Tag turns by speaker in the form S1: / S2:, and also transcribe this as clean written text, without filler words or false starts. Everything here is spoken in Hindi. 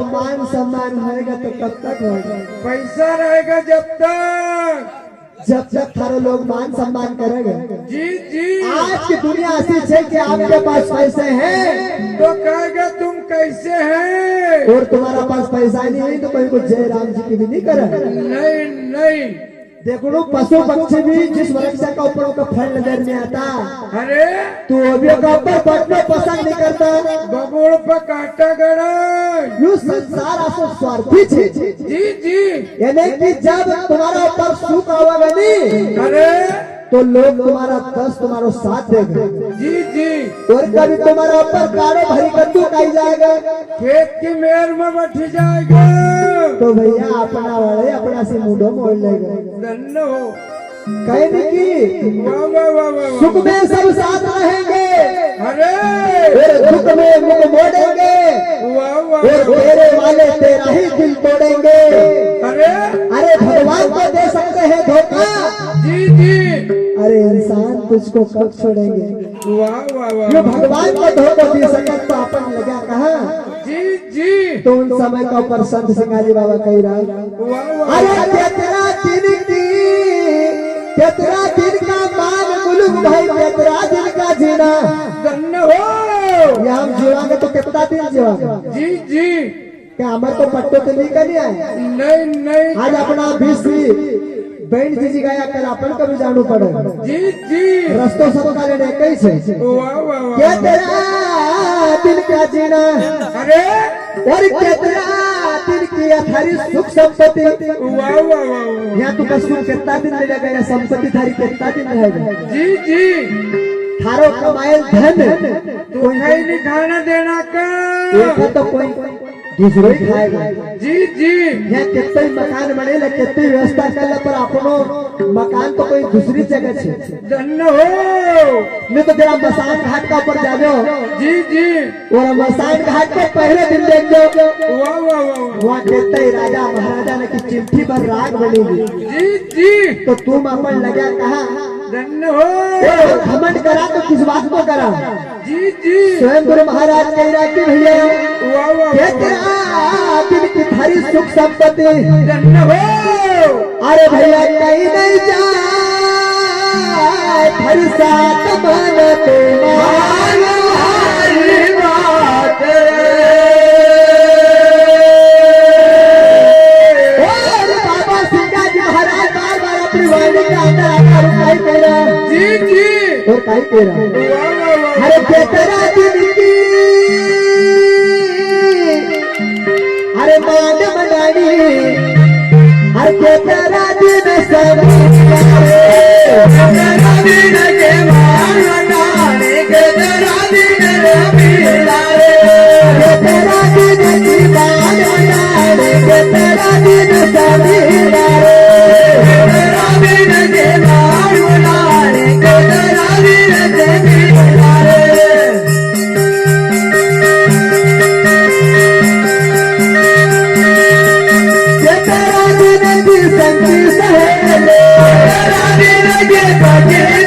S1: मान सम्मान होएगा तो कब तक होगा?
S2: पैसा रहेगा
S1: जब तक थारो लोग मान सम्मान करेंगे।
S2: जी जी।
S1: आज की दुनिया ऐसी है कि आपके पास पैसे हैं
S2: तो कहेगा तुम कैसे हैं,
S1: और तुम्हारा पास पैसा नहीं है तो कोई को जय राम जी की भी नहीं करे।
S2: नहीं नहीं।
S1: देखो लो पशु पक्षी भी जिस वृक्ष का ऊपर उनका फल नजर नहीं आता,
S2: अरे
S1: तो अभी का ऊपर बैठना पसंद नहीं करता।
S2: बबूड़ पर काटा गड़ा
S1: यू संसार आसो स्वार्थी छे।
S2: जी जी।
S1: यानी कि जब तुम्हारा ऊपर सुख आवेगा नहीं,
S2: अरे
S1: तो लोग तुम्हारा कष्ट तुम्हारा साथ देगा।
S2: जी जी।
S1: और कभी तुम्हारा ऊपर कारो भरी कद्दू खाई जाएगा,
S2: खेत की मेर में बैठ जाएगा,
S1: तो भैया अपना वाले अपना से मुंडो मोड़ लेगा।
S2: धन्य हो।
S1: कहने की
S2: वाह वाह वाह वाह।
S1: सुख में सब साथ रहेंगे,
S2: अरे
S1: फिर दुख में मुंह मोड़ेंगे,
S2: वाह वाह।
S1: और तेरे वाले तेरा ही दिल तोड़ेंगे।
S2: अरे
S1: भगवान को दे सकते हैं धोखा,
S2: जी जी।
S1: अरे इंसान तुझको कब छोड़ेंगे।
S2: वाह वाह वाह।
S1: जो भगवान को धोखा दे सके तो अपन लगा कहा।
S2: जी जी।
S1: तो उन समय का ऊपर संत सिंगारी बाबा कह रहा है,
S2: वाह वाह।
S1: अरे तेरा दिन का मान मुलुक भाई, तेरा दिन का जीना
S2: धन्य हो।
S1: ये हम जीवांगे तो कितना दिन जीवांगे।
S2: जी जी।
S1: क्या हमारे को पट्टो तो नहीं करनी है।
S2: नहीं नहीं।
S1: आज अपना 20 बैंड जी गाया, कल अपन कभी जानू पड़े।
S2: जी जी।
S1: रस्तों सब का लेने कैसे।
S2: वाह वाह वाह।
S1: क्या तेरा दिन का जीना,
S2: अरे
S1: और क्या तेरा दिन की थारी सुख संपत्ति।
S2: वाह वाह वाह।
S1: यहाँ तू का सुख कितना दिन मिलेगा, या संपत्ति थारी कितना दिन रहेगा।
S2: जी जी।
S1: थारो कमायल धन
S2: तो है नहीं खाना देना का,
S1: एक तो कोई दूसरे ही खाएगा।
S2: जी जी।
S1: यहाँ कितने मकान बने, कितनी व्यवस्था कर, पर अपनो मकान तो कोई दूसरी जगह छे।
S2: धन्य हो।
S1: नहीं तो तेरा मसान घाट का ऊपर जाओ।
S2: जी जी।
S1: और मसान घाट को पहले दिन देख लो,
S2: वाह वाह वाह।
S1: वहाँ कितने ही राजा महाराजा ने की चिट्ठी पर राग बनेगी।
S2: जी जी।
S1: तो तुम अपन लगा कहा
S2: धन्य हो।
S1: घमंड करा तो किस बात को करा।
S2: जी जी।
S1: स्वयं गुरु महाराज कह रहा कि भैया
S2: वाह वाह।
S1: दिन की थारी सुख संपत्ति
S2: धन्य हो।
S1: अरे भैया कहीं नहीं जाए, थारी साथ मानते
S2: हमारी बात।
S1: बाबा सिंगा जी महाराज बार बार अपनी वाणी का अंदर आकर कहीं कह रहा।
S2: जी जी।
S1: और कहीं कह रहा,
S2: वाह वाह वाह।
S1: अरे तेरा दिन की अरे मान मनानी, अरे तेरा दिन सब तेरा दिन
S2: गेली